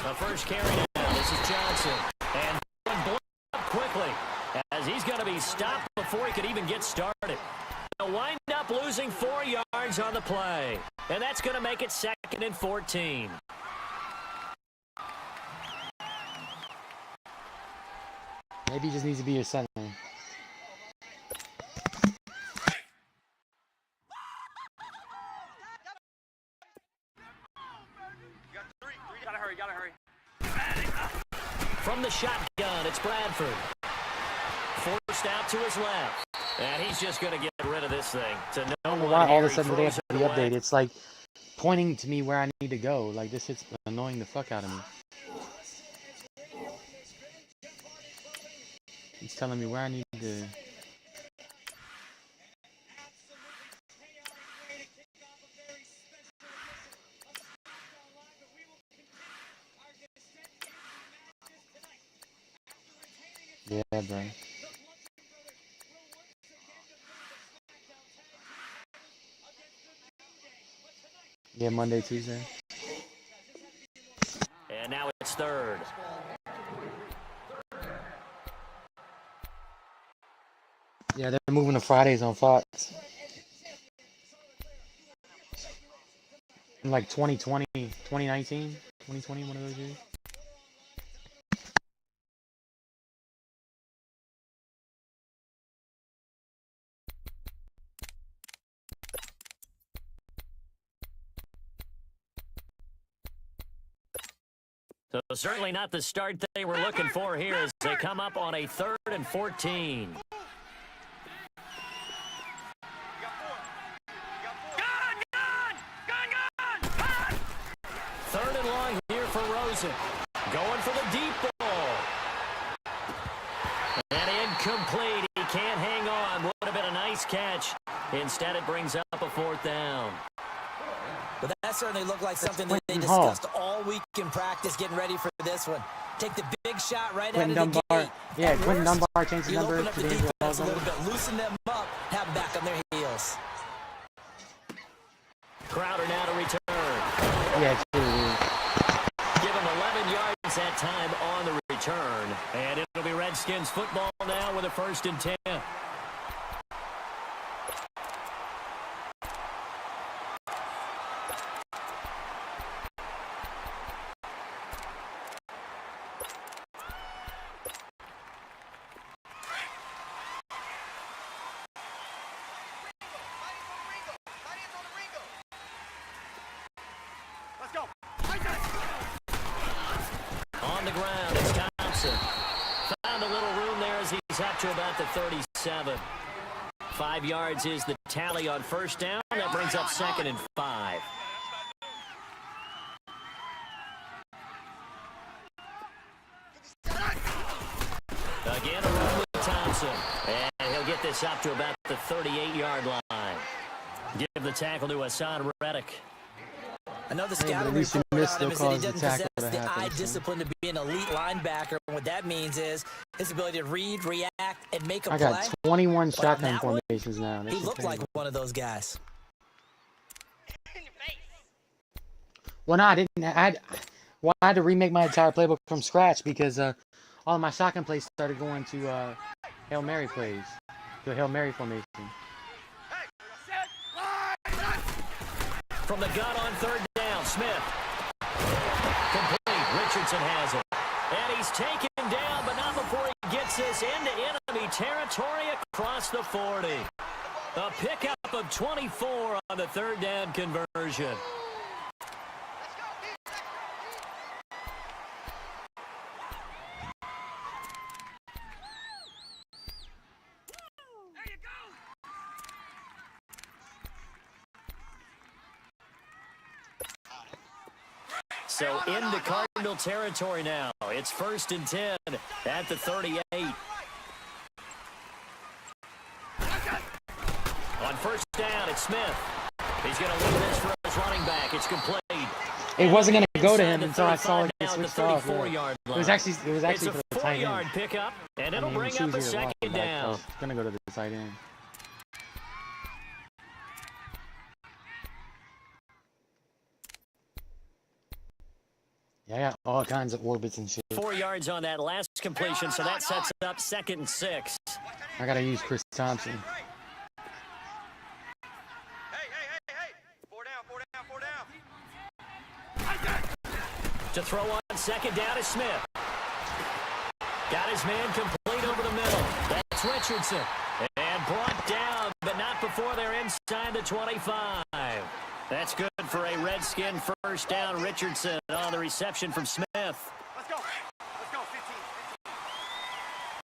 The first carry down. This is Johnson. And blown up quickly as he's going to be stopped before he could even get started. They'll wind up losing 4 yards on the play. And that's going to make it 2nd and 14. Maybe he just needs to be your center. Gotta hurry. From the shotgun, it's Bradford. Forced out to his left. And he's just going to get rid of this thing. To no I don't know one why all here. of a sudden they have He the throws it away. update. It's like pointing to me where I need to go. Like, this shit's annoying the fuck out of me. He's telling me where I need to... Yeah, bro. Yeah, Monday, Tuesday. And now it's 3rd. Yeah, they're moving to Fridays on Fox. In like 2020, 2019, 2020, one of those years. So certainly not the start they were looking for here as they come up on a 3rd and 14. Third and long here for Rosen. Going for the deep ball. And incomplete. He can't hang on. Would have been a nice catch. Instead, it brings up a 4th down. But that certainly looked like something that they discussed all week in practice, getting ready for this one. Take the big shot right out of the gate. Yeah, Quentin Dunbar changed his number. Open up the defense a little bit, loosen them up, have them back on their heels. Crowder now to return. Yeah, it's really. Give him 11 yards that time on the return. And it'll be Redskins football now with a 1st and 10. On the ground, it's Thompson. Found a little room there as he's up to about the 37. 5 yards is the tally on 1st down. That brings up 2nd and 5. Again, a run with Thompson. And he'll get this up to about the 38-yard line. Give the tackle to Hassan Reddick. I know the scouting report on him is that he doesn't possess the eye discipline to be an elite linebacker. And what that means is his ability to read, react, and make a play. I got 21 shotgun formations now. He looked like one of those guys. Well, no, I didn't. I had to remake my entire playbook from scratch because all of my shotgun plays started going to Hail Mary plays, to a Hail Mary formation. From the gun on 3rd down, Smith. Complete. Richardson has it. And he's taken down, but not before he gets this into enemy territory across the 40. A pickup of 24 on the 3rd down conversion. So into Cardinal territory now. It's 1st and 10 at the 38. On 1st down, it's Smith. He's going to leave this for his running back. It's complete. It wasn't going to go to him until I saw it get switched off. Yeah. It was actually for the tight end. It's a 4-yard pickup, and it'll bring up a 2nd down. It's going to go to the tight end. Yeah, I got all kinds of orbits and shit. 4 yards on that last completion, so that sets up 2nd and 6. I gotta use Chris Thompson. To throw on 2nd down is Smith. Got his man complete over the middle. That's Richardson. And brought down, but not before they're inside the 25. That's good for a Redskin first down. Richardson on the reception from Smith. Let's go. Let's go, 15.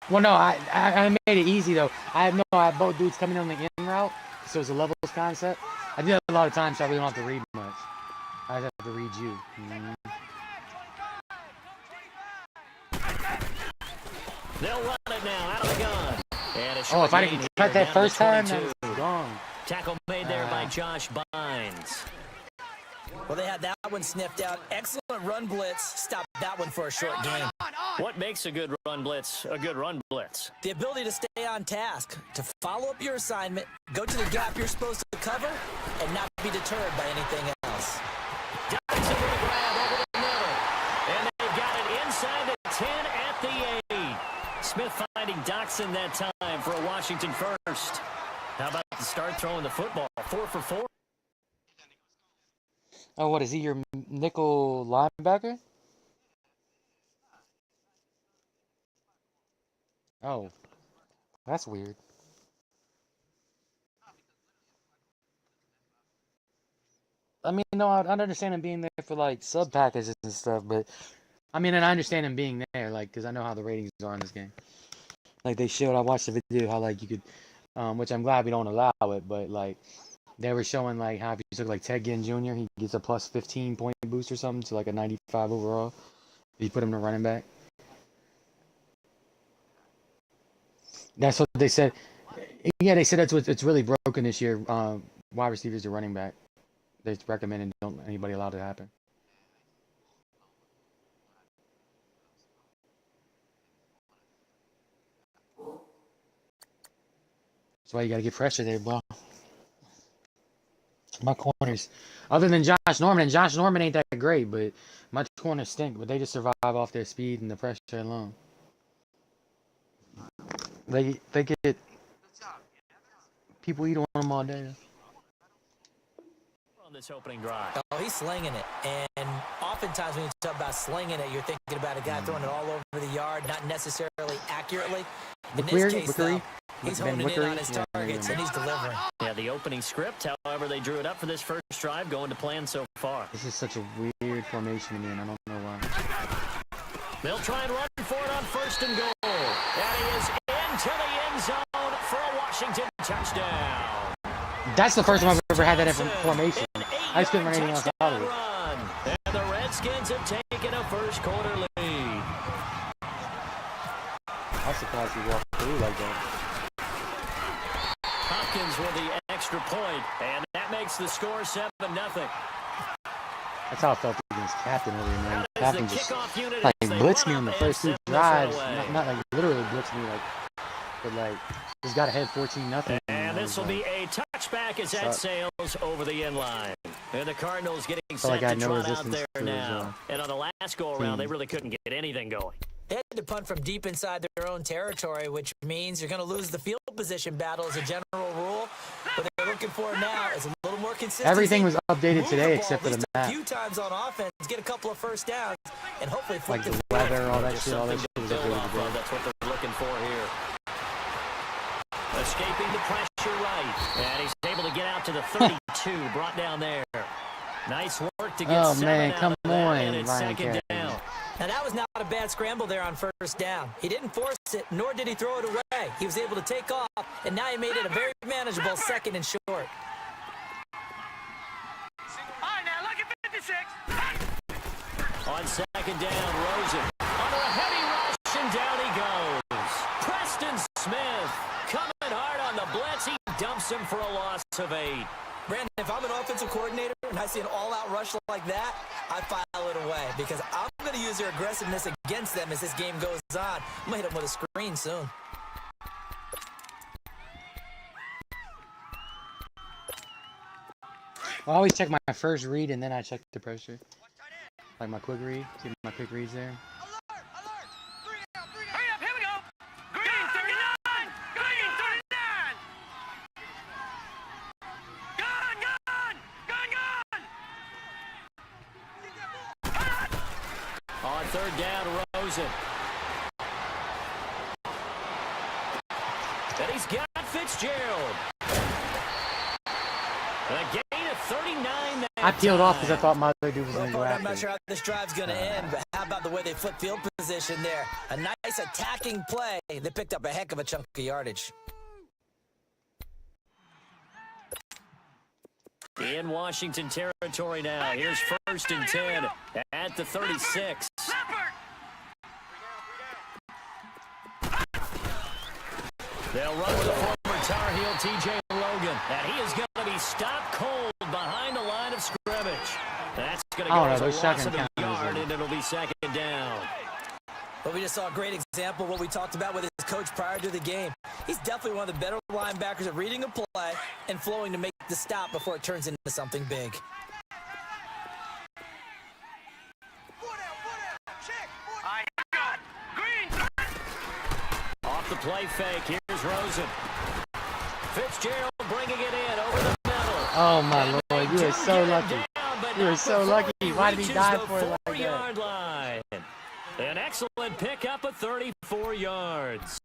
Well, no, I made it easy, though. I had both dudes coming on the in route, so it's a levels concept. I do that a lot of times, so I really don't have to read much. I just have to read you. They'll run it now out of the gun. And a Oh, short if I gain didn't here cut that down to first time, 22. that was gone. Tackle made there by Josh Bynes. Well, they had that one sniffed out. Excellent run blitz. Stopped that one for a short gain. What makes a good run blitz a good run blitz? The ability to stay on task, to follow up your assignment, go to the gap you're supposed to cover, and not be deterred by anything else. Dodson with a grab over the middle. And they've got it inside the 10 at the 8. Smith finding Dotson that time for a Washington first. How about the start throwing the football? 4 for 4. Oh, what is he? Your nickel linebacker? Oh, that's weird. I mean, no, I understand him being there for like sub packages and stuff, but I mean, and I understand him being there, like, because I know how the ratings are in this game. Like they showed, I watched the video how like you could, which I'm glad we don't allow it, but like they were showing like how if you took like Ted Ginn Jr., he gets a plus 15 point boost or something to like a 95 overall. If you put him to running back. That's what they said. Yeah, they said it's really broken this year. Wide receivers to running back. They recommend and don't anybody allow it to happen. That's why you gotta get pressure there, bro. My corners, other than Josh Norman, and Josh Norman ain't that great, but my corners stink. But they just survive off their speed and the pressure alone. They get people eat on them all day. On this opening drive. Oh, he's slinging it. And oftentimes when you talk about slinging it, you're thinking about a guy throwing it all over the yard, not necessarily accurately. In this case, though, he's honing in on his targets, and he's delivering. Yeah, the opening script, however, they drew it up for this first drive, going to plan so far. This is such a weird formation to me, and I don't know why. They'll try and run for it on 1st and goal. That is into the end zone for a Washington touchdown. That's the first time I've ever had that formation. I just couldn't run anything else out of it. And the Redskins have taken a first quarter lead. I'm surprised he walked through like that. Hopkins with the extra point, and that makes the score 7-0. That's how I felt against Captain earlier, man. That is Captain the just kickoff unit like as they blitzed me run on the up first and 2 send this one drives. away. Not like literally blitzed me, like, but like just got ahead 14-0. And this will be a touchback as that sails over the end line. And the Cardinals getting set like to no trot out resistance there to now. And on the last go-around, they really couldn't get anything going. They had to punt from deep inside their own territory, which means you're going to lose the field position battle as a general rule. What they're looking for now is a little more consistency. Everything was updated today except for the a map. few times on offense, get a couple of first downs, and hopefully Like the weather, all that Just shit, all that something shit to was build updated off of. today. That's what they're looking for here. Escaping the pressure right. And he's able to get out to the 32, brought down there. Nice work to get Oh 7 man, out come of that, on, and it's Ryan 2nd Kelly. down. Now, that was not a bad scramble there on first down. He didn't force it, nor did he throw it away. He was able to take off, and now he made it a very manageable 2nd and short. All right, now look at 56. On 2nd down, Rosen under a heavy rush, and down he goes. Preston Smith coming hard on the blitz. He dumps him for a loss of 8. Brandon, if I'm an offensive coordinator and I see an all-out rush like that, I file it away because I'm going to use their aggressiveness against them as this game goes on. I'm going to hit them with a screen soon. I always check my first read and then I check the pressure. Like my quick read. See my quick reads there. Alert! Alert! 3 out, 3 out. Hurry up, here we go. Green 39! Green 39! Gun! Gun! Gun! Gun! On third down, Rosen. And he's got Fitzgerald. A gain of 39. I peeled off because I thought my other dude was going to go I'm after not it. sure how this drive's going to end, but how about the way they flip field position there? A nice attacking play. They picked up a heck of a chunk of yardage. In Washington territory now. Here's 1st and 10 at the 36. They'll run with the former Tar Heel TJ Logan. And he is going to be stopped cold behind the line of scrimmage. That's going to go as a loss of a yard, and it'll be 2nd down. But we just saw a great example of what we talked about with his coach prior to the game. He's definitely one of the better linebackers at reading a play and flowing to make the stop before it turns into something big. Off the play fake, here's Rosen. Fitzgerald bringing it in over the middle. Oh, my Lord. You are so lucky. You are so lucky. Why did he dive for it like that? 4-yard line. An excellent pickup of 34 yards.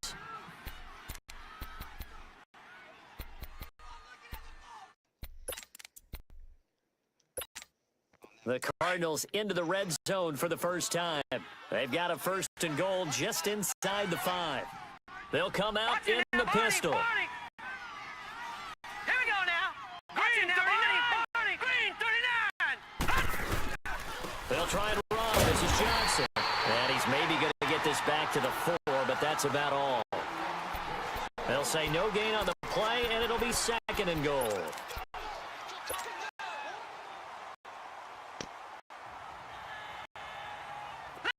The Cardinals into the red zone for the first time. They've got a 1st and goal just inside the 5. They'll come out in the pistol. Here we go now. Green 39. Green 39. They'll try and run. This is Johnson. And he's maybe going to get this back to the 4, but that's about all. They'll say no gain on the play, and it'll be 2nd and goal.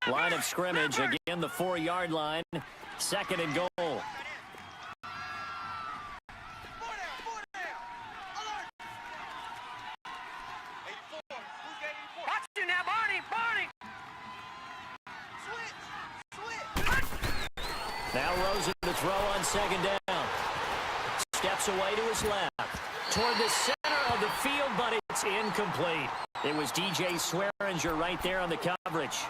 Line of scrimmage, again the 4-yard line, 2nd and goal. Watch you now, Barney. Now Rosen to throw on 2nd down. Steps away to his left. Toward the center of the field, but it's incomplete. It was DJ Swearinger right there on the coverage.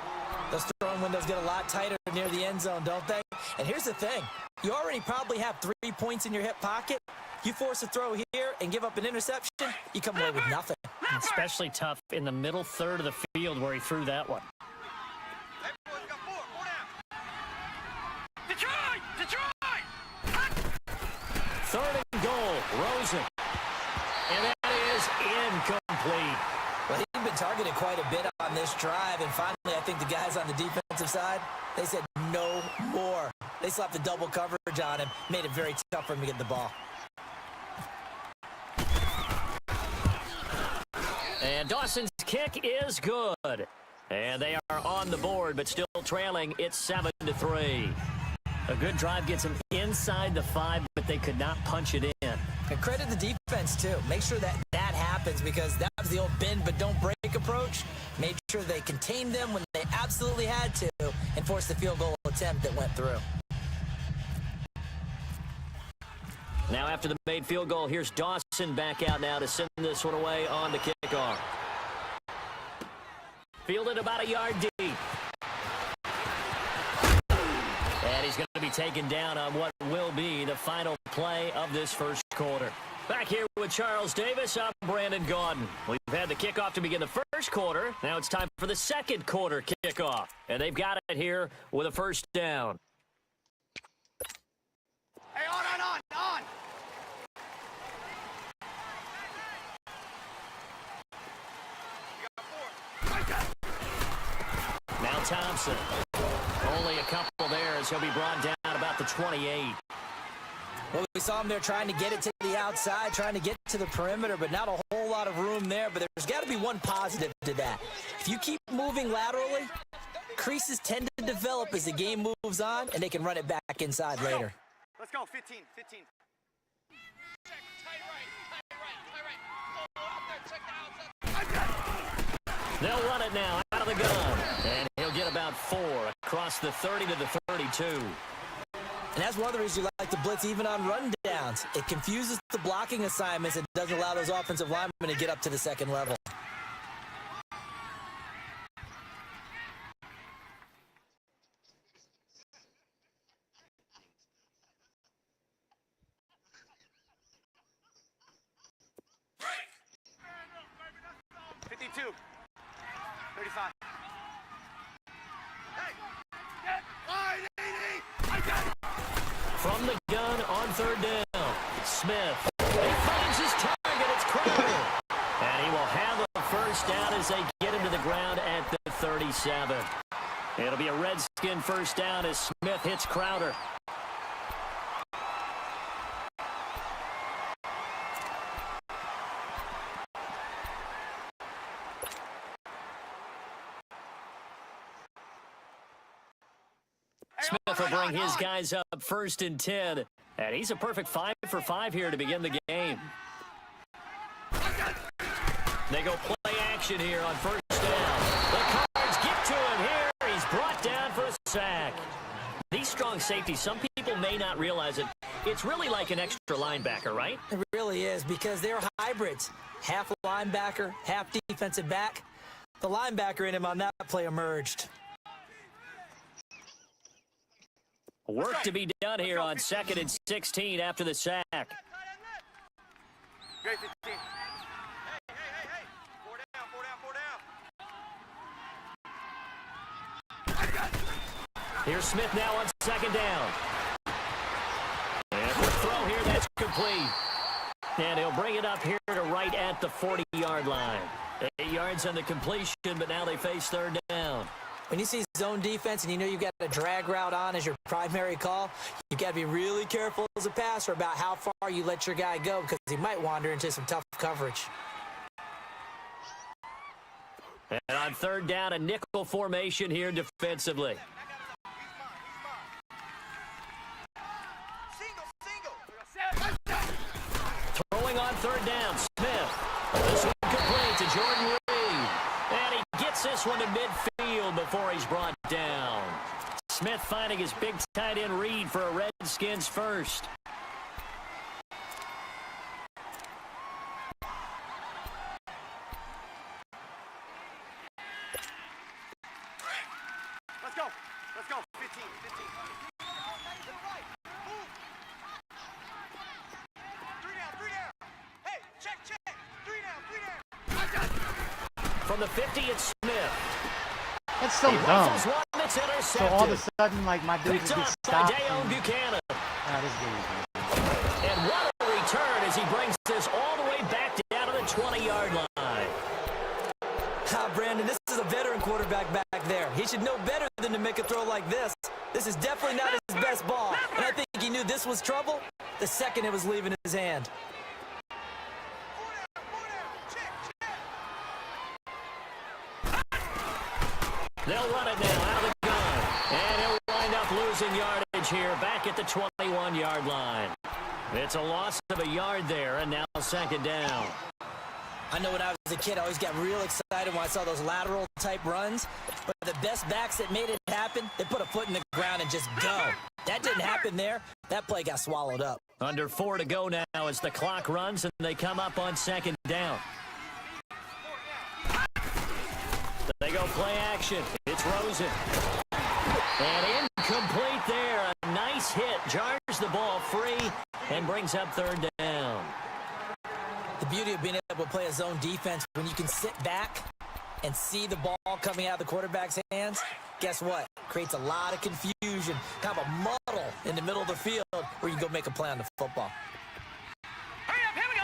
Those throwing windows get a lot tighter near the end zone, don't they? And here's the thing. You already probably have 3 points in your hip pocket. You force a throw here and give up an interception, you come away with nothing. Especially tough in the middle third of the field where he threw that one. Detroit! 3rd and goal, Rosen. And that is incomplete. Well, he's been targeted quite a bit on this drive, and finally I think the guys on the defensive side, they said no more. They slapped the double coverage on him, made it very tough for him to get the ball. And Dawson's kick is good. And they are on the board, but still trailing. It's 7-3. A good drive gets them inside the 5, but they could not punch it in. And credit the defense, too. Make sure that happens, because that was the old bend but don't break approach. Made sure they contained them when they absolutely had to and forced the field goal attempt that went through. Now after the made field goal, here's Dawson back out now to send this one away on the kickoff. Fielded about a yard deep. And he's going to be taken down on what will be the final play of this first quarter. Back here with Charles Davis, I'm Brandon Gaudin. We've had the kickoff to begin the first quarter. Now it's time for the second quarter kickoff. And they've got it here with a 1st down. Hey, on! Now Thompson. Only a couple there as he'll be brought down about the 28. Well, we saw him there trying to get it to the outside, trying to get to the perimeter, but not a whole lot of room there. But there's got to be one positive to that. If you keep moving laterally, creases tend to develop as the game moves on, and they can run it back inside later. Let's go, 15. They'll run it now out of the gun. about 4 across the 30 to the 32. And that's one of the reasons you like to blitz even on rundowns. It confuses the blocking assignments and doesn't allow those offensive linemen to get up to the second level. From the gun on third down, Smith. He finds his target. It's Crowder. And he will have a first down as they get him to the ground at the 37. It'll be a Redskin first down as Smith hits Crowder. Smith will bring his guys up first and 10. And he's a perfect 5 for 5 here to begin the game. They go play action here on first down. The Cards get to him here. He's brought down for a sack. These strong safeties, some people may not realize it. It's really like an extra linebacker, right? It really is, because they're hybrids. Half linebacker, half defensive back. The linebacker in him on that play emerged. Work to be done here on 2nd and 16 after the sack. Great 15. Hey. 4 down. Here's Smith now on 2nd down. And the throw here, that's complete. And he'll bring it up here to right at the 40-yard line. 8 yards on the completion, but now they face third down. When you see zone defense and you know you've got a drag route on as your primary call, you've got to be really careful as a passer about how far you let your guy go, because he might wander into some tough coverage. And on third down, a nickel formation here defensively. Throwing on third down, Smith. This one complete to Jordan Reed. And he gets this one to midfield before he's brought down. Smith finding his big tight end Reed for a Redskins first. Let's go. 15. 3 down. Hey, check. 3 down. From the 50, it's Smith. That's so He dumb. rifles one that's So intercepted. all of a sudden, like, my dude Picked just up gets by stopped. Dayon Buchanan. This dude. And what a return as he brings this all the way back down to the 20-yard line. Brandon, this is a veteran quarterback back there. He should know better than to make a throw like this. This is definitely not his best ball. And I think he knew this was trouble the second it was leaving his hand. They'll run it now out of the gun. And he'll wind up losing yardage here back at the 21-yard line. It's a loss of a yard there, and now 2nd down. I know when I was a kid, I always got real excited when I saw those lateral-type runs. But the best backs that made it happen, they put a foot in the ground and just go. That didn't happen there. That play got swallowed up. Under 4 to go now as the clock runs, and they come up on 2nd down. They go play action. It's Rosen. And incomplete there. A nice hit. Jars the ball free and brings up 3rd down. The beauty of being able to play a zone defense, when you can sit back and see the ball coming out of the quarterback's hands, guess what? Creates a lot of confusion, kind of a muddle in the middle of the field where you can go make a play on the football. Hurry up, here we go.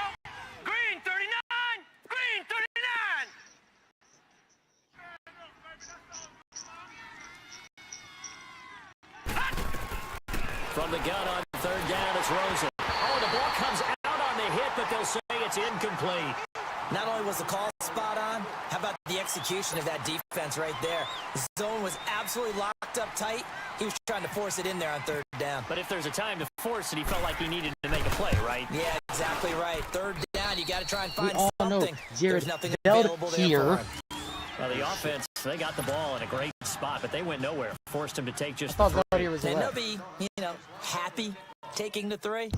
Green 39. Green 39. From the gun on 3rd down, it's Rosen. Oh, the ball comes out on the hit, but they'll say it's incomplete. Not only was the call spot on, how about the execution of that defense right there? The zone was absolutely locked up tight. He was trying to force it in there on 3rd down. But if there's a time to force it, he felt like he needed to make a play, right? Yeah, exactly right. 3rd down, you got to try and find all know something. Jared There's nothing Bell available there here. for him. Well, the offense, they got the ball in a great spot, but they went nowhere. Forced him to take I just thought three. Gaudier was the And they'll left. be, happy taking the 3.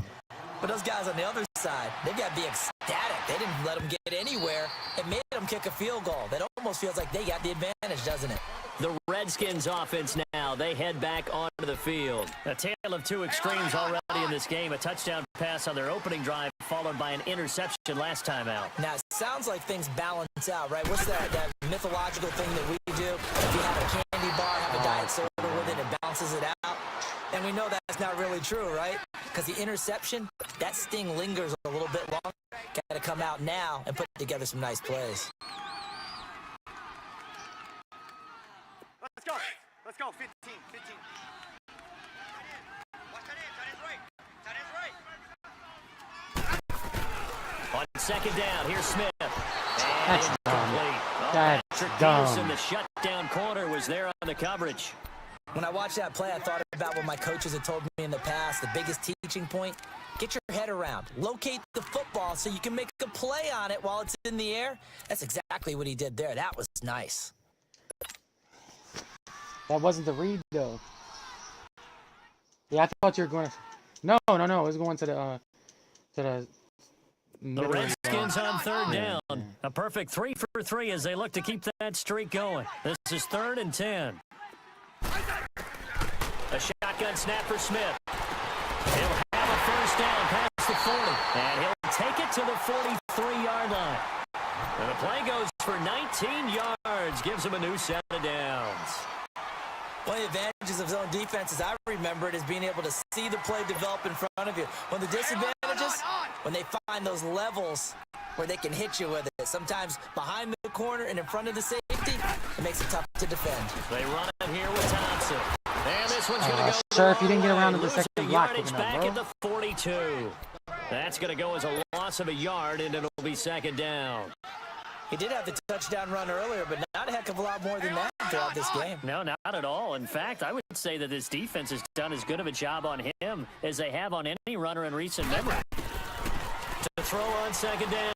But those guys on the other side, they've got to be ecstatic. They didn't let them get anywhere. It made them kick a field goal. That almost feels like they got the advantage, doesn't it? The Redskins offense now, they head back onto the field. A tale of two extremes already in this game. A touchdown pass on their opening drive, followed by an interception last time out. Now, it sounds like things balance out, right? What's that mythological thing that we do? If you have a candy bar, have a diet soda with it, it balances it out. And we know that's not really true, right? Because the interception, that sting lingers a little bit longer. Got to come out now and put together some nice plays. Let's go. Let's go. 15. Watch that in. Tight end's right. On second down, here's Smith. That's dumb. Incomplete. That's Patrick dumb. Peterson, the shutdown corner, was there on the coverage. When I watched that play, I thought about what my coaches had told me in the past. The biggest teaching point, get your head around. Locate the football so you can make a play on it while it's in the air. That's exactly what he did there. That was nice. That wasn't the read, though. Yeah, I thought you were going to... No. It was going to the The middle Redskins on third Yeah, down. A perfect 3 for 3 as they look to keep that streak going. This is 3rd and 10. A shotgun snap for Smith. He'll have a first down past the 40. And he'll take it to the 43-yard line. And the play goes for 19 yards. Gives him a new set of downs. One of the advantages of zone defense, as I remember it, is being able to see the play develop in front of you. One of the disadvantages, when they find those levels where they can hit you with it. Sometimes behind the corner and in front of the safety, it makes it tough to defend. They run it here with Thompson. And this one's going to go. sir, if you didn't get around to the Losing second block, yardage looking up, back bro. at the 42. That's going to go as a loss of a yard, and it'll be second down. He did have the touchdown run earlier, but not a heck of a lot more than that throughout this game. No, not at all. In fact, I would say that this defense has done as good of a job on him as they have on any runner in recent memory. To throw on second down,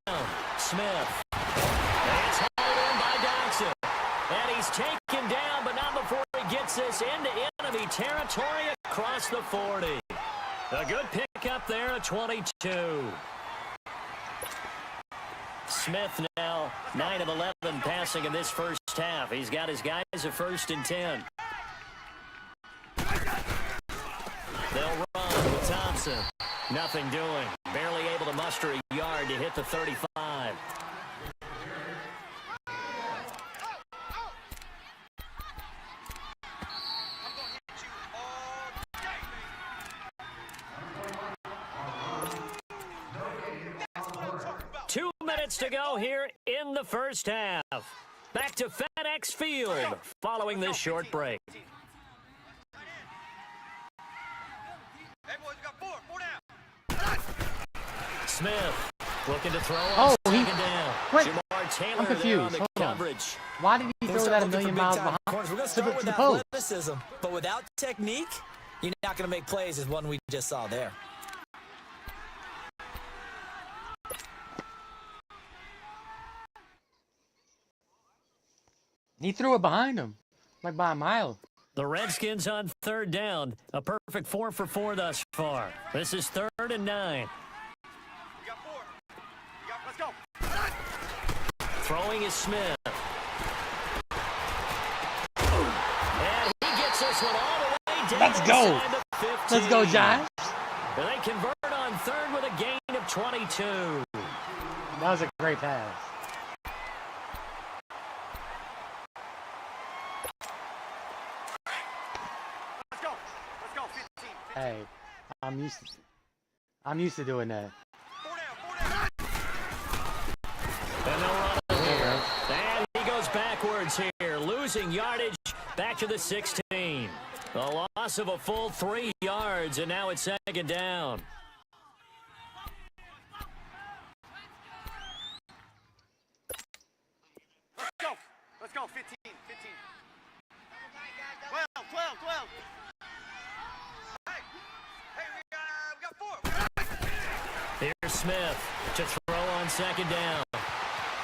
Smith. And it's hauled in by Dodson. And he's taken down, but not before he gets this into enemy territory across the 40. A good pickup there at 22. Smith now 9 of 11 passing in this first half. He's got his guys at 1st and 10. They'll run with Thompson. Nothing doing. Barely able to muster a yard to hit the 35. Two minutes to go here in the first half. Back to FedEx Field following this short break. Hey, boys, we got 4 down. Smith looking to throw on second down. Wait, Jamar Taylor I'm confused. there on the Hold on. coverage. Why did he throw that a million miles behind? Corners. We're going to to start with the post? athleticism, but without technique, you're not going to make plays as one we just saw there. He threw it behind him, like by a mile. The Redskins on third down. A perfect 4 for 4 thus far. This is 3rd and 9. We got 4. Let's go. Throwing is Smith. And he gets this one all the way down. Let's go. inside the 15. Let's go, Josh. And they convert on third with a gain of 22. That was a great pass. Let's go. 15. Hey, I'm used to doing that. 4 down. And they'll run it here. And he goes backwards here, losing yardage back to the 16. A loss of a full 3 yards, and now it's second down. Let's go. 15. 12. Hey, we got 4. Here's Smith to throw on second down.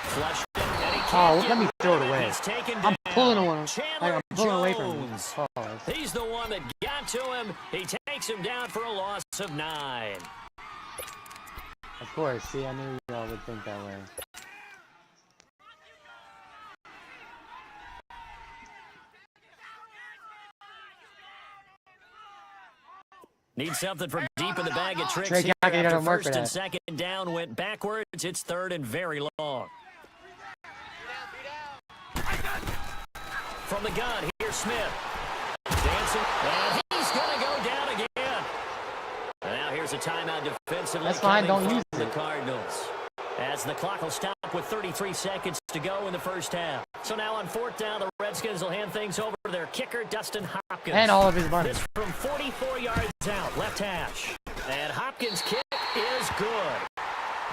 Flush it, and he Oh, can't let me get throw it rid of away. He's taken I'm down. pulling one. Chandler Like, I'm pulling away from him. Jones. Pause. He's the one that got to him. He takes him down for a loss of 9. Of course. See, I knew y'all would think that way. Need something from deep in the bag of tricks Trey here. Gackett After doesn't work first for and that. second down went backwards. It's 3rd and very long. From the gun, here's Smith. Dancing, and he's going to go down again. Now here's a timeout defensively. That's fine, coming don't from use the it. Cardinals. As the clock will stop with 33 seconds to go in the first half. So now on 4th down, the Redskins will hand things over to their kicker, Dustin Hopkins. And all of his bunnies. This from 44 yards out, left hash. And Hopkins' kick is good.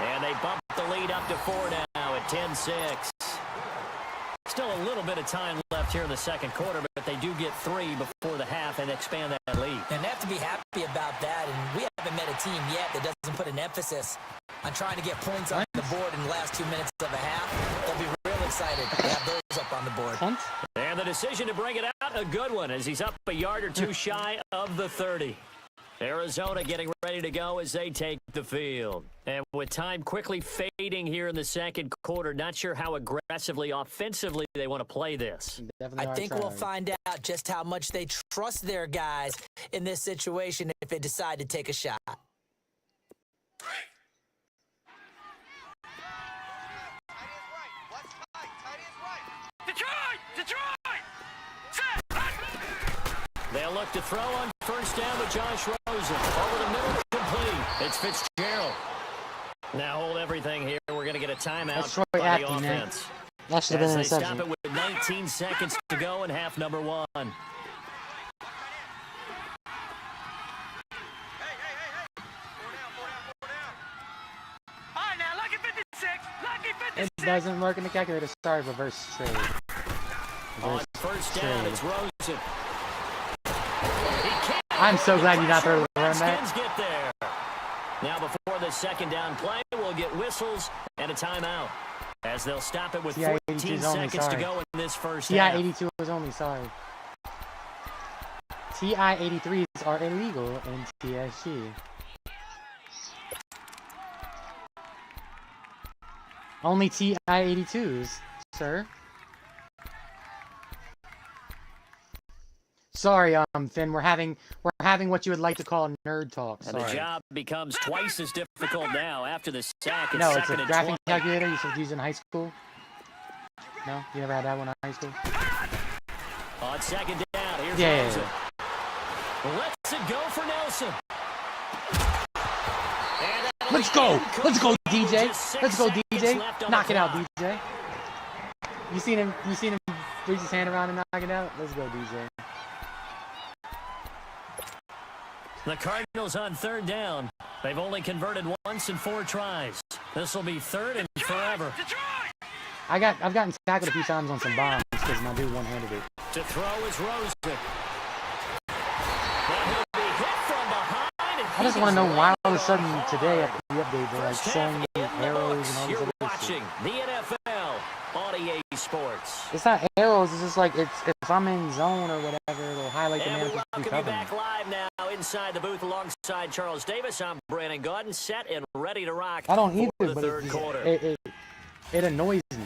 And they bump the lead up to 4 now at 10-6. Still a little bit of time left here in the second quarter, but they do get 3 before the half and expand that lead. And they have to be happy about that. And we haven't met a team yet that doesn't put an emphasis on trying to get points on the board in the last 2 minutes of a half. They'll be real excited to have those up on the board. Punt. And the decision to bring it out, a good one, as he's up a yard or 2 shy of the 30. Arizona getting ready to go as they take the field. And with time quickly fading here in the second quarter, not sure how aggressively, offensively they want to play this. Definitely I think we'll find out just how much they trust their guys in this situation if they decide to take a shot. Detroit! They'll look to throw on first down with Josh Rosen. Over the middle, complete. It's Fitzgerald. Now hold everything here. We're going to get a timeout That's Troy by the Apke, man. offense. That should have As been an they stop interception. it with 19 seconds to go in half number 1. Hey, Four down. All right, now, lucky 56. Lucky 56. It doesn't work in the calculator. Sorry, reverse trade. On Reverse first down, trade. it's Rosen. I'm so glad you not throw the run back. Redskins get there. Now before the second down play, we'll get whistles and a timeout. As they'll stop it with 14 TI-82's only, seconds to sorry. go in this first half. TI-82 was only, sorry. TI-83s are illegal in TSG. Only TI-82s, sir. Sorry, Finn. We're having what you would like to call nerd talk. And the Sorry. job becomes twice as difficult now after the sack. No, it's a second and graphing 20. calculator you should use in high school. No, you never had that one in high school. On second down, here's Yeah. Rosen. Lets it go for Nelson. And Let's go, DJ. Just 6 Let's go, seconds DJ. left on Knock the it out, clock. DJ. You seen him reach his hand around and knock it out? Let's go, DJ. The Cardinals on third down. They've only converted once in 4 tries. This will be 3rd and forever. Detroit! I've gotten tackled a few times on some bombs because my dude one-handed it. To throw is Rosen. Now he'll be hit from behind. And I just he want to know is why all of a right sudden on. today after the update they're like First showing half me in the arrows books. and all You're this other watching shit. the NFL on EA Sports. It's not arrows. It's just like if I'm in zone or whatever, it'll highlight the And man we who's welcome you covering. back live now inside the booth alongside Charles Davis. I'm Brandon Gordon, set and ready to rock I don't for either, the but third quarter. it annoys me.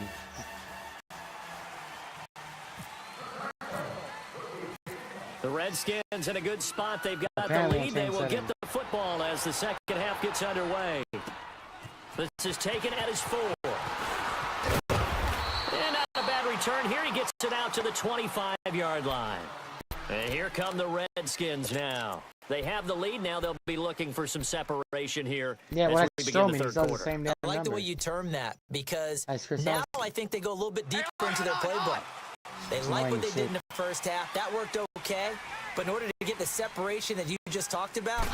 The Redskins in a good spot. They've got Apparently the lead. They will 10-7. get the football as the second half gets underway. This is taken at his 4. And not a bad return. Here he gets it out to the 25-yard line. And here come the Redskins now. They have the lead now. They'll be looking for some separation here Yeah, as well, we that's begin show the me. third It's all the quarter. same damn I like the number. way you term that because That's Chris now Ellis. I think they go a little bit deeper into their playbook. They like what they did in the first half. That worked okay. But in order to get the separation that you just talked about,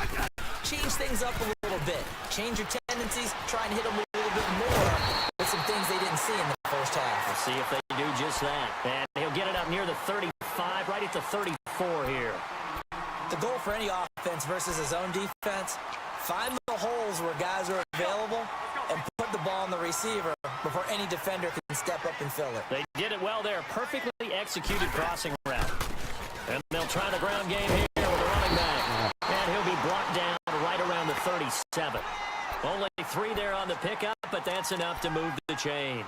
change things up a little bit. Change your tendencies. Try and hit them a little bit more with some things they didn't see in the first half. We'll see if they do just that. And he'll get it up near the 35, right at the 34 here. The goal for any offense versus a zone defense, find the holes where guys are available and put the ball on the receiver before any defender can step up and fill it. They did it well there. Perfectly executed crossing route. And they'll try the ground game here with the running back. And he'll be brought down right around the 37. Only 3 there on the pickup, but that's enough to move the chains.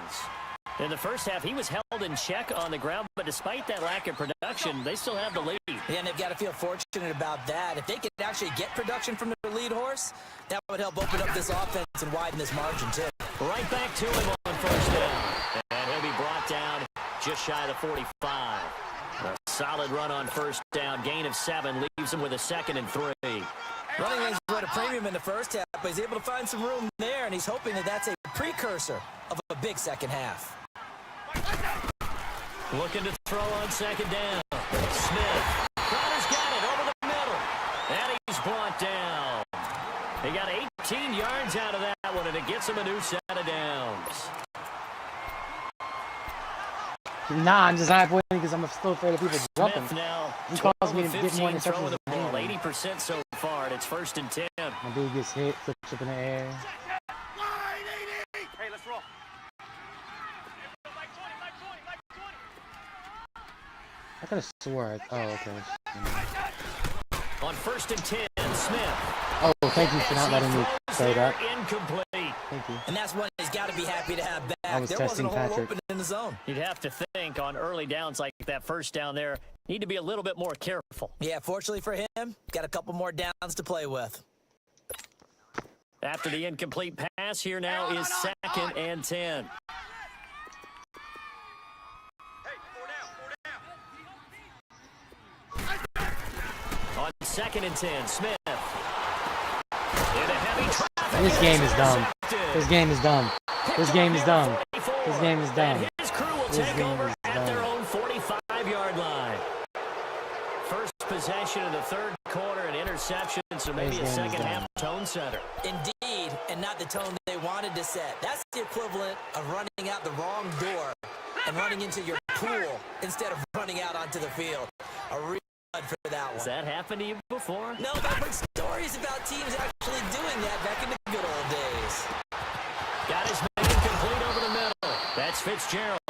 In the first half, he was held in check on the ground, but despite that lack of production, they still have the lead. Yeah, and they've got to feel fortunate about that. If they could actually get production from their lead horse, that would help open up this offense and widen this margin, too. Right back to him on first down. And he'll be brought down just shy of the 45. A solid run on first down. Gain of 7 leaves him with a 2nd and 3. Running lanes were at a premium in the first half, but he's able to find some room there, and he's hoping that that's a precursor of a big second half. Looking to throw on second down. Smith. Crowder's got it over the middle. And he's brought down. He got 18 yards out of that one, and it gets him a new set of downs. Nah, I'm just not pointing because I'm still afraid of people jumping. Smith now He 12 calls me of to get more 15 throwing interceptions the than ball. anyone. 80% so far, and it's 1st and 10. My dude gets hit, flips up in the air. Hey, let's roll. I could have swore. Oh, okay. On 1st and 10, Smith. Oh, thank you for not letting me say that. Incomplete. Thank you. And that's one he's got to be happy to have I back. was There testing wasn't a hole Patrick. open in the zone. You'd have to think on early downs like that first down there, need to be a little bit more careful. Yeah, fortunately for him, got a couple more downs to play with. After the incomplete pass, here now is 2nd and 10. Hey, 4 down. On 2nd and 10, Smith. In a heavy traffic. This game is dumb. Intercepted. This game is dumb. This game is dumb. 44. This game is dumb. And his crew will This take game over is at dumb. their own 45-yard line. First possession of the third quarter, an interception, so maybe This a game is second dumb. half tone setter. Indeed, and not the tone they wanted to set. That's the equivalent of running out the wrong door and running into your pool instead of running out onto the field. A real bud for that Has one. that happened to you before? No, but I've heard stories about teams actually doing that back in the good old days. Got his man complete over the middle. That's Fitzgerald.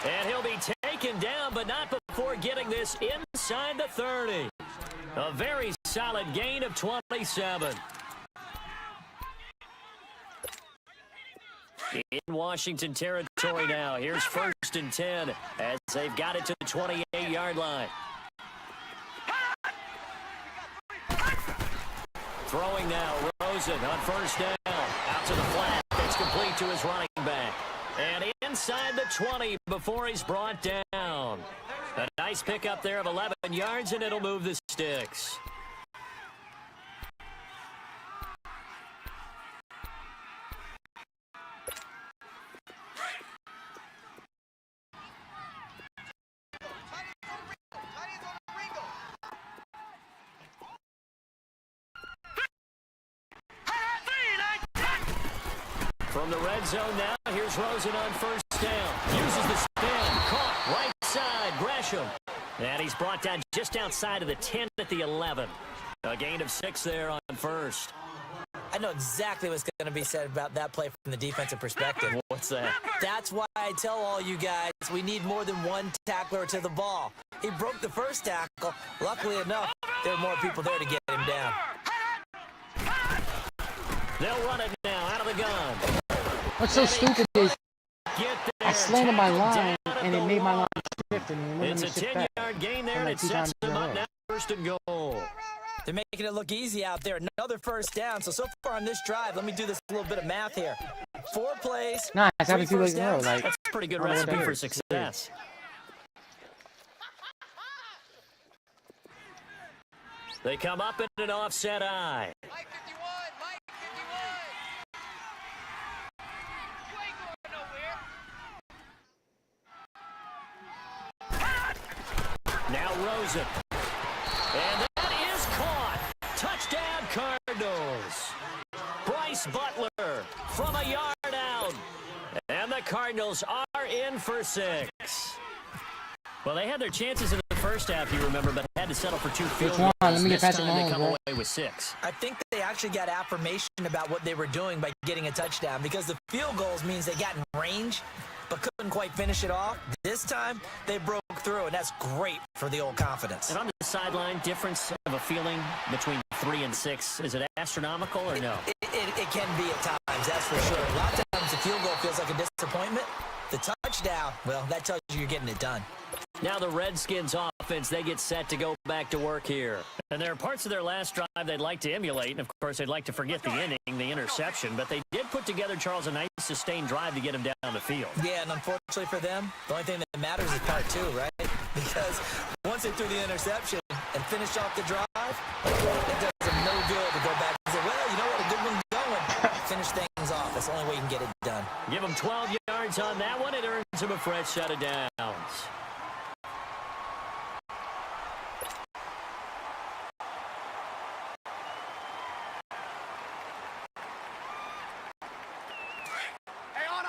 And he'll be taken down, but not before getting this inside the 30. A very solid gain of 27. In Washington territory now. Here's 1st and 10 as they've got it to the 28-yard line. Throwing now, Rosen on first down. Out to the flat. That's complete to his running back. And inside the 20 before he's brought down. A nice pickup there of 11 yards, and it'll move the sticks. From the red zone now, here's Rosen on first down. Uses the spin. Caught right side. Gresham. And he's brought down just outside of the 10 at the 11. A gain of 6 there on first. I know exactly what's going to be said about that play from the defensive perspective. What's that? That's why I tell all you guys we need more than one tackler to the ball. He broke the first tackle. Luckily enough, there are more people there to get him down. They'll run it now out of the gun. What's so stupid is Get there. I slanted my line Down at and the it made my one. line shift and it wouldn't It's let a me shift back. 10-yard gain there, From and like it two sets times in them a up row. now 1st and goal. They're making it look easy out there. Another first down. So far on this drive, let me do this little bit of math here. 4 plays. Nah, it's 3 happened 2 first days in a row. downs. Like, That's a pretty good I don't know what recipe that for is. success. They come up in an offset eye. Mike 51, Mike 51. You ain't going nowhere. Now Rosen. And that is caught. Touchdown Cardinals. Bryce Butler from a yard out. And the Cardinals are in for 6. Well, they had their chances in the first half, you remember, but had to settle for 2 field Which one? goals. Let me get This Patrick time they Mahomes, come bro. away with 6. I think they actually got affirmation about what they were doing by getting a touchdown because the field goals means they got in range. but couldn't quite finish it off. This time, they broke through, and that's great for the old confidence. And on the sideline, difference of a feeling between 3 and 6, is it astronomical or no? It can be at times, that's for sure. A lot of times the field goal feels like a disappointment. The touchdown, well, that tells you you're getting it done. Now the Redskins offense, they get set to go back to work here. And there are parts of their last drive they'd like to emulate, and of course they'd like to forget the inning, the interception, but they did put together, Charles, a nice sustained drive to get him down the field. Yeah, and unfortunately for them, the only thing that matters is part 2, right? Because once they threw the interception and finished off the drive, it does them no good to go back and say, well, you know what, a good one's going. Finish things off. That's the only way you can get it done. Give him 12 yards on that one. It earns him a fresh set of downs. Hey, on.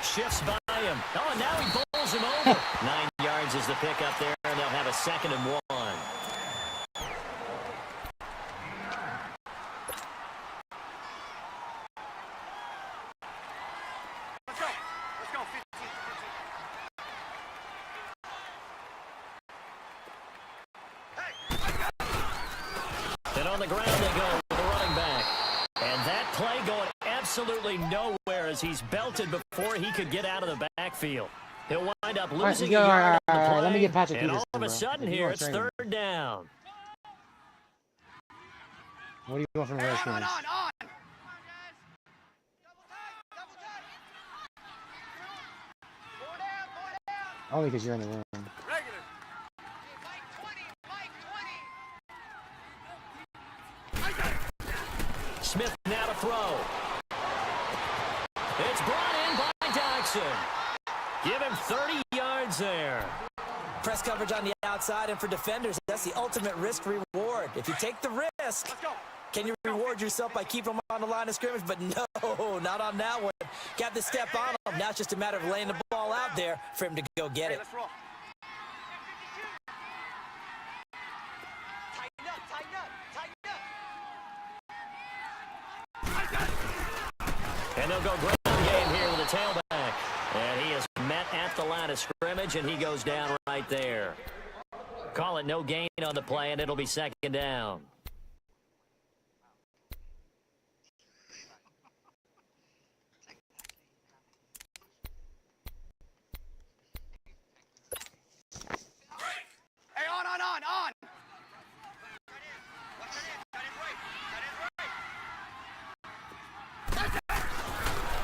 Shifts by him. Oh, and now he bowls him over. 9 yards is the pickup there, and they'll have a 2nd and 1. Let's go. 15. And on the ground they go with the running back. And that play going absolutely nowhere as he's belted before he could get out of the backfield. He'll wind up losing a yard on the play. Let me get Patrick and Peterson, all of a bro. sudden here, it's 3rd down. What do you want from the Redskins? On. Only because you're in the room. Regular. Mike 20. Smith now to throw. It's brought in by Jackson. Give him 30 yards there. Press coverage on the outside, and for defenders, that's the ultimate risk reward. If you take the risk, Let's go. can you reward yourself by keeping them on the line of scrimmage? But no, not on that one. Got to step on him. Now it's just a matter of laying the ball out there for him to go get Hey, it. let's roll. Tighten up. And they'll go ground game here with a tailback. And he is met at the line of scrimmage, and he goes down right there. Call it no gain on the play, and it'll be 2nd down. Hey, on.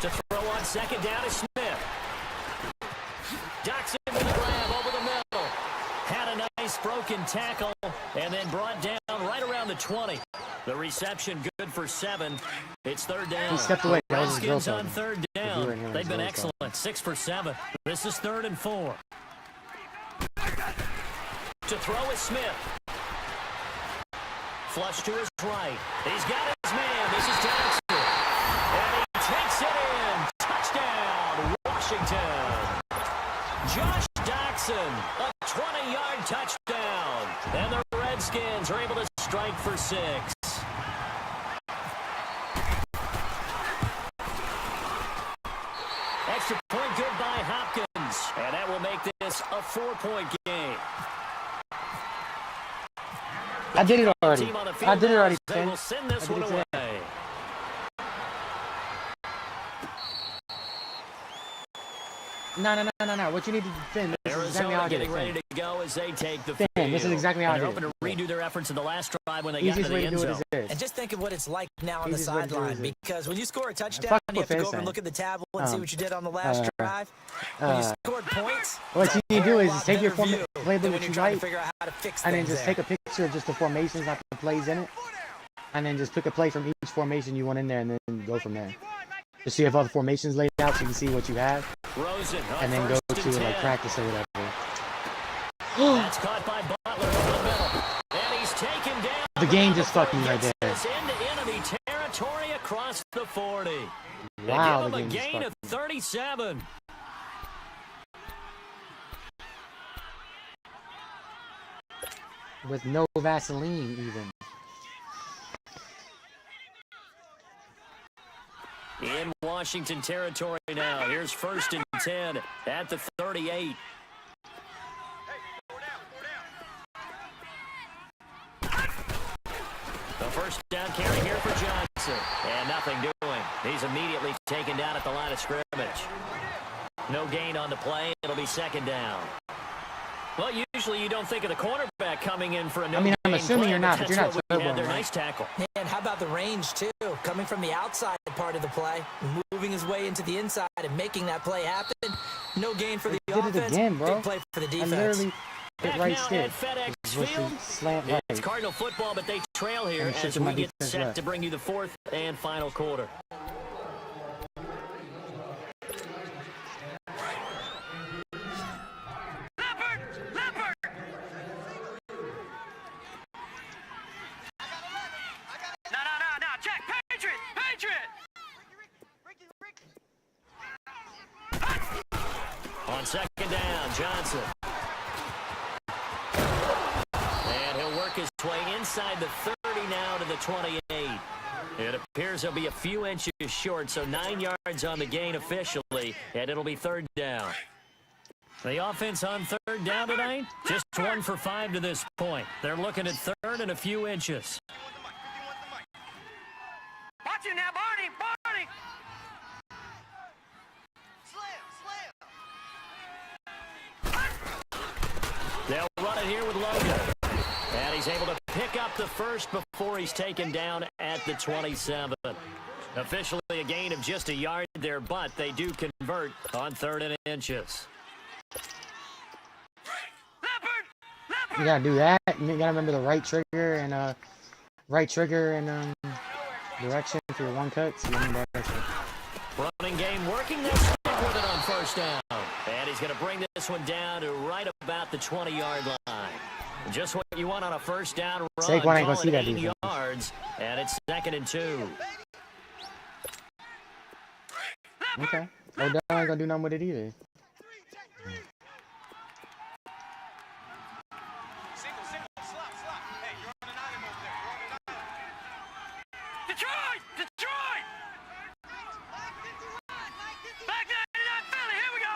To throw on 2nd down is Smith. Jackson with the grab over the middle. Had a nice broken tackle and then brought down right around the 20. The reception good for 7. It's 3rd down. He stepped away. That was his Redskins girl on talking. 3rd If you were down. in here, They've his been girl excellent. 6 for 7. This is 3rd and 4. To throw is Smith. Flush to his right. He's got his man. This is Jackson. And he takes it in. Touchdown, Washington. Josh Jackson, a 20-yard touchdown. And the Redskins are able to strike for 6. Extra point good by Hopkins. And that will make this a 4-point game. I did it already. Team on the I field did it already, they Finn. will send this I did one it away. today. No. What you need to do, Finn, this is exactly how Arizona I did it, getting ready Finn. to go as they take the Finn, field. this is exactly how I They're did hoping it. to redo their efforts in the last drive when they got to Easiest the way to end do it zone. is this. And just think of what it's like now on the Easiest way to do sideline, is it. because when you score a touchdown, Fuck you have to what go over Finn's and look at the tablet and see Um, what you did on the last drive. When you Uh, scored points, what it's a you do whole is lot take your better view playbook than when that you're you trying to write, figure out how to fix and then things just there. take a picture of just the formations, not the plays in it, and then just pick a play from each formation you want in there, and then go from there. Just see if all the formations laid out so you can see what you have, Rosen on and then go first to and like 10. practice or whatever. That's caught by Butler over the middle. And he's taken down. The game just fucked me right Gets there. this into enemy territory across the 40. Wow, They the give him game a just gain of fucked me. 37. with no Vaseline even. In Washington territory now. Here's 1st and 10 at the 38. The first down carry here for Johnson. And nothing doing. He's immediately taken down at the line of scrimmage. No gain on the play. It'll be 2nd down. Well, usually you don't think of the cornerback coming in for a no-gain I'm assuming play, you're not, but you're not that's what we had showboating, there. right? Nice tackle. And how about the range, too? Coming from the outside part of the play, moving his way into the inside and making that play happen. No gain for the Did offense. it again, bro. Big play for the I defense. literally hit Back right now stick. at FedEx Which Field. is slant It's right. Cardinal football, but they trail here And as shit, my we get defense set left. to bring you the 4th and final quarter. Leopard! No. Check. Patriot! On 2nd down, Johnson. And he'll work his way inside the 30 now to the 28. It appears he'll be a few inches short, so 9 yards on the gain officially, and it'll be 3rd down. The offense on 3rd down tonight, just 1 for 5 to this point. They're looking at 3rd and a few inches. Watch it now, Barney! They'll run it here with Logan. And he's able to pick up the first before he's taken down at the 27. Officially a gain of just a yard there, but they do convert on 3rd and inches. You gotta do that. You gotta remember the right trigger and direction for your one cut. So you remember that shit. Running game working. They'll stick with it on 1st down. And he's going to bring this one down to right about the 20-yard line. Just what you want on a 1st down run. Saquon ain't gonna Call see it that 8 defense. yards, and it's 2nd and 2. Okay. Odell ain't gonna do nothing with it either. Detroit! Back 99 Philly, here we go!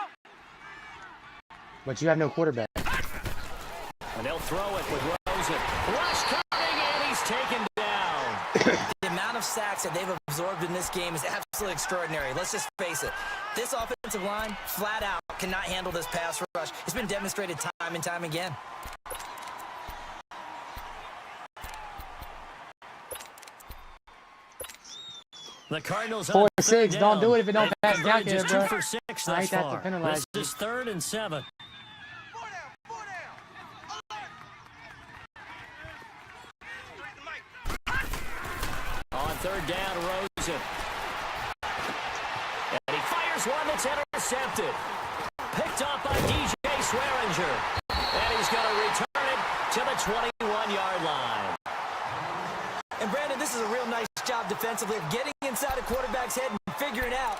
But you have no quarterback. And they'll throw it with Rosen. Rush coming, and he's taken down. The amount of sacks that they've absorbed in this game is absolutely extraordinary. Let's just face it. This offensive line, flat out, cannot handle this pass rush. It's been demonstrated time and time again. The Cardinals 4 on 6. 3rd Don't down. do it if it don't They've pass down converted here, just 2 bro. for 6 I thus ain't have to far. penalize This is 3rd and 7. On 3rd down, Rosen. And he fires one that's intercepted. Picked up by DJ Swearinger. And he's going to return it to the 21-yard line. And Brandon, this is a real nice job defensively of getting inside a quarterback's head and figuring out,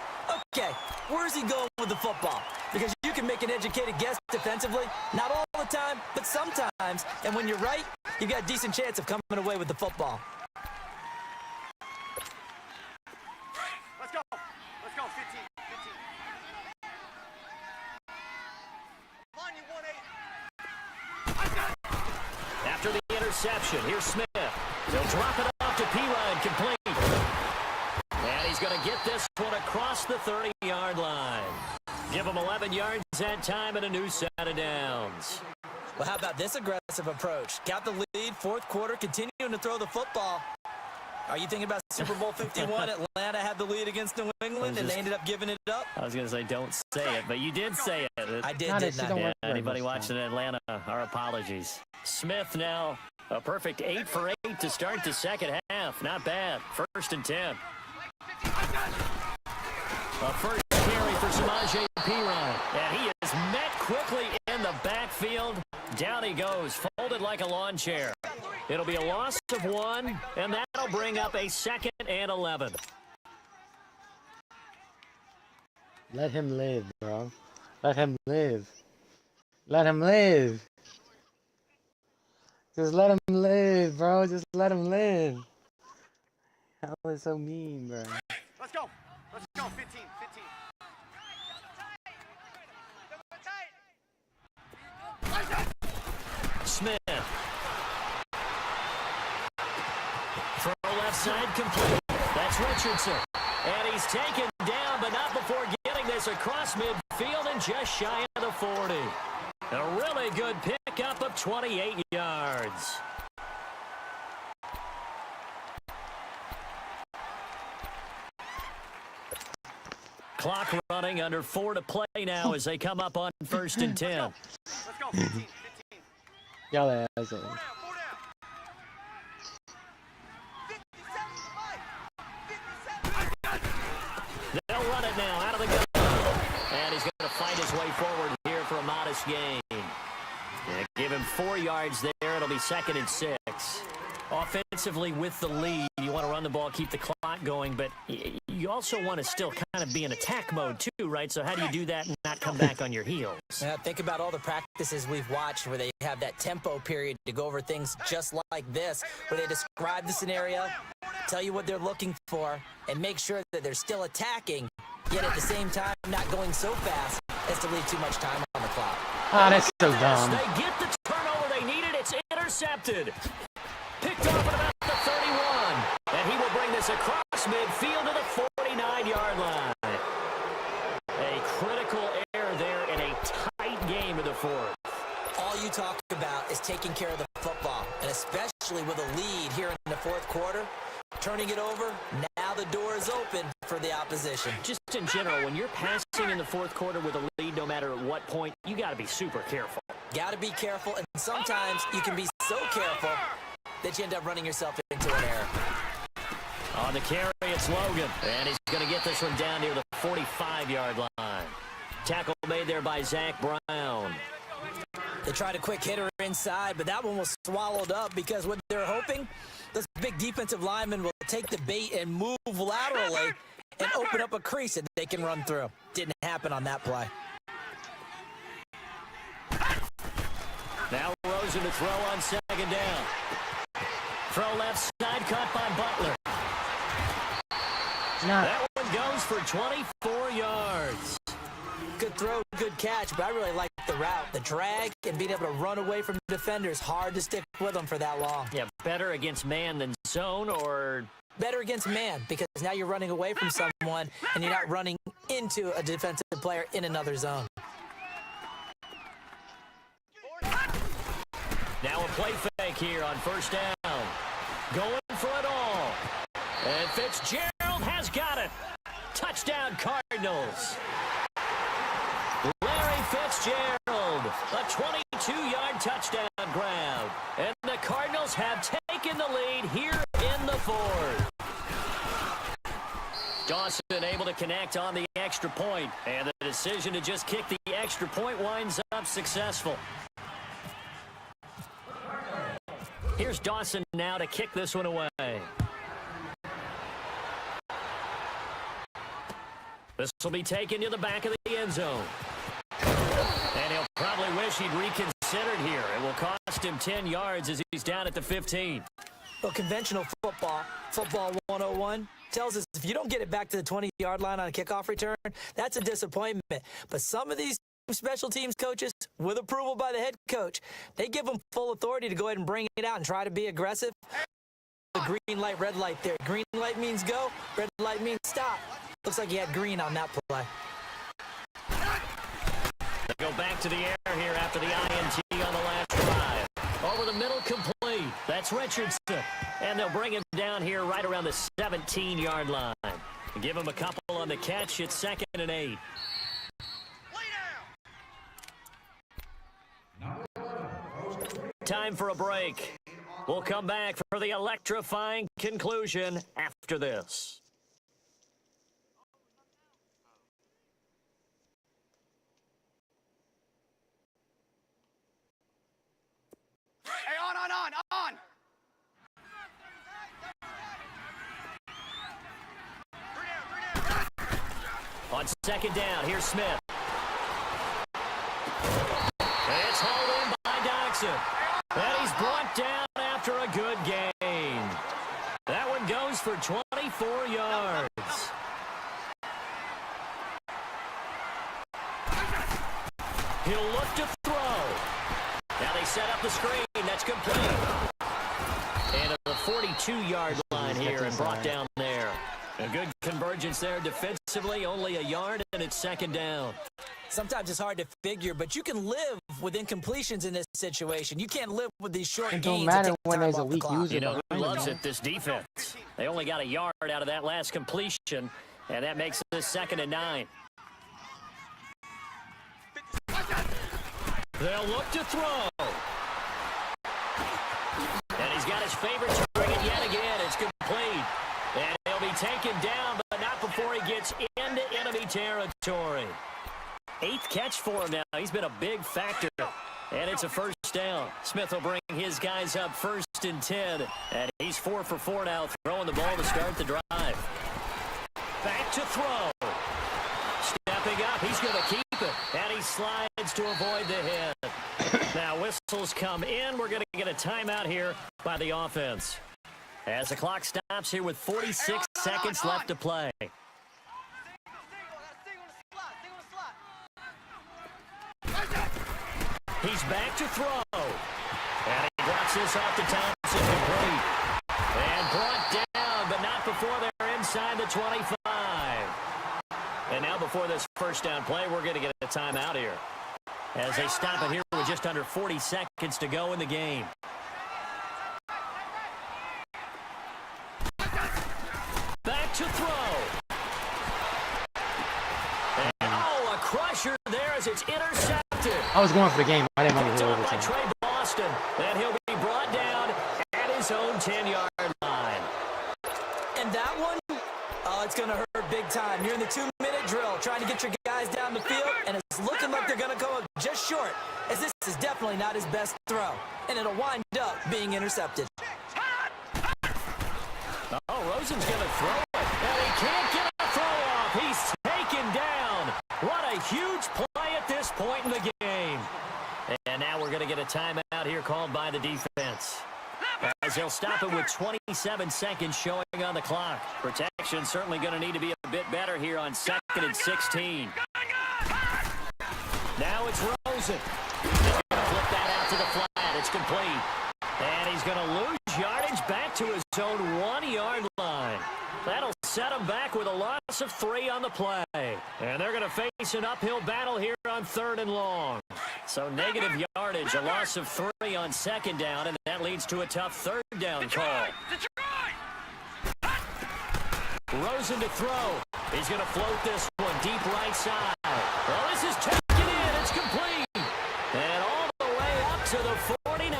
okay, where's he going with the football? Because you can make an educated guess defensively, not all the time, but sometimes. And when you're right, you got a decent chance of coming away with the football. Let's go, 15. Line you 1-8. After the interception, here's Smith. He'll drop it off to P-Ryan, complete. And he's going to get this one across the 30-yard line. Give him 11 yards that time and a new set of downs. Well, how about this aggressive approach? Got the lead, 4th quarter, continuing to throw the football. Are you thinking about Super Bowl 51? Atlanta had the lead against New England, and they ended up giving it up? I was going to say don't say it, but you did say it. I did, Not didn't it, I? don't Yeah, work very anybody much watching Atlanta, our apologies. Smith now a perfect 8 for 8 to start the second half. Not bad. 1st and 10. A first carry for Samaje Perine. And he is met quickly in the backfield. Down he goes, folded like a lawn chair. It'll be a loss of 1, and that'll bring up a 2nd and 11. Let him live, bro. Let him live. Let him live. Just let him live, bro. Just let him live. That was so mean, bro. Let's go. Let's go. 15. Smith. Throw left side complete. That's Richardson. And he's taken down, but not before getting this across midfield and just shy of the 40. A really good pickup of 28 yards. Clock running, under 4 to play now as they come up on 1st and 10. Let's go. 15. Y'all assholes. Four down. 57. They'll run it now out of the gun. And he's going to fight his way forward here for a modest gain. Yeah, give him 4 yards there. It'll be 2nd and 6. Offensively with the lead, you want to run the ball, keep the clock going, but you also want to still kind of be in attack mode too, right? So how do you do that and not come back on your heels? Yeah, think about all the practices we've watched where they have that tempo period to go over things just like this, where they describe the scenario, tell you what they're looking for, and make sure that they're still attacking, yet at the same time not going so fast as to leave too much time on the clock. Ah, that's so dumb. They get the turnover they needed. It's intercepted. Picked off at about the 31. And he will bring this across midfield to the 49-yard line. A critical error there in a tight game in the 4th. All you talk about is taking care of the football, and especially with a lead here in the 4th quarter, turning it over, now the door is open for the opposition. Just in general, when you're passing in the 4th quarter with a lead, no matter at what point, you got to be super careful. Got to be careful, and sometimes you can be so careful that you end up running yourself into an error. On the carry, it's Logan, and he's going to get this one down near the 45-yard line. Tackle made there by Zach Brown. They tried a quick hitter inside, but that one was swallowed up because what they're hoping, this big defensive lineman will take the bait and move laterally and open up a crease that they can run through. Didn't happen on that play. Now Rosen to throw on 2nd down. Throw left side, caught by Butler. That one goes for 24 yards. Good throw, good catch, but I really like the route. The drag and being able to run away from defenders. Hard to stick with them for that long. Yeah, better against man than zone, or better against man, because now you're running away from someone and you're not running into a defensive player in another zone. Now a play fake here on 1st down. Going for it all. And Fitzgerald has got it. Touchdown, Cardinals. Larry Fitzgerald, a 22-yard touchdown grab. And the Cardinals have taken the lead here in the 4th. Dawson able to connect on the extra point, and the decision to just kick the extra point winds up successful. Here's Dawson now to kick this one away. This will be taken to the back of the end zone. And he'll probably wish he'd reconsidered here. It will cost him 10 yards as he's down at the 15. Well, conventional football 101, tells us if you don't get it back to the 20-yard line on a kickoff return, that's a disappointment. But some of these special teams coaches, with approval by the head coach, they give them full authority to go ahead and bring it out and try to be aggressive. The green light, red light there. Green light means go, red light means stop. Looks like he had green on that play. They go back to the air here after the INT on the last drive. Over the middle, complete. That's Richardson. And they'll bring him down here right around the 17-yard line. Give him a couple on the catch. It's 2nd and 8. Time for a break. We'll come back for the electrifying conclusion after this. Hey, on. On 2nd down, here's Smith. It's hauled in by Doxson. And he's brought goes for 24 yards. He'll look to throw. Now they set up the screen. That's complete. And the 42-yard line here and brought down there. A good convergence there defensively. Only a yard, and it's second down. Sometimes it's hard to figure, but you can live with incompletions in this situation. You can't live with these short gains. It don't matter when there's a weak clock. user. You know who loves it? This defense. They only got a yard out of that last completion, and that makes this 2nd and 9. They'll look to throw. And he's got his favorite target yet again. It's complete. And he'll be taken down, but not before he gets into enemy territory. 8th catch for him now. He's been a big factor. And it's a first down. Smith will bring his guys up 1st and 10. And he's 4 for 4 now, throwing the ball to start the drive. Back to throw. Stepping up, he's going to keep it. And he slides to avoid the hit. Now whistles come in. We're going to get a timeout here by the offense. As the clock stops here with 46 seconds left to play. He's back to throw. And he drops this off to Thompson, complete. And brought down, but not before they're inside the 25. And now before this first down play, we're going to get a timeout here. As they stop it here with just under 40 seconds to go in the game. Back to throw. And, oh, a crusher there as it's intercepted. I was going for the game. I didn't want to hit By overtime. Trey Boston, and he'll be brought down at his own 10-yard line. And that one, it's going to hurt big time. You're in the 2-minute drill, trying to get your guys down the field, and it's looking like they're going to go just short, as this is definitely not his best throw. And it'll wind up being intercepted. Oh, Rosen's going to throw it, and he can't get a throw off. He's taken down. What a huge play at this point in the game. And now we're going to get a timeout here called by the defense. As they'll stop it with 27 seconds showing on the clock. Protection certainly going to need to be a bit better here on 2nd and 16. Now it's Rosen. He's going to flip that out to the flat. It's complete. And he's going to lose yardage back to his own 1-yard line. That'll set him back with a loss of 3 on the play. And they're going to face an uphill battle here on 3rd and long. So negative yardage, a loss of 3 on 2nd down, and that leads to a tough 3rd down call. Rosen to throw. He's going to float this one deep right side. Well, this is taken in. It's complete. And all the way up to the 49.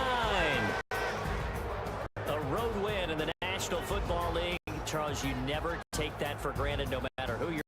A road win in the National Football League. Charles, you never take that for granted no matter who you're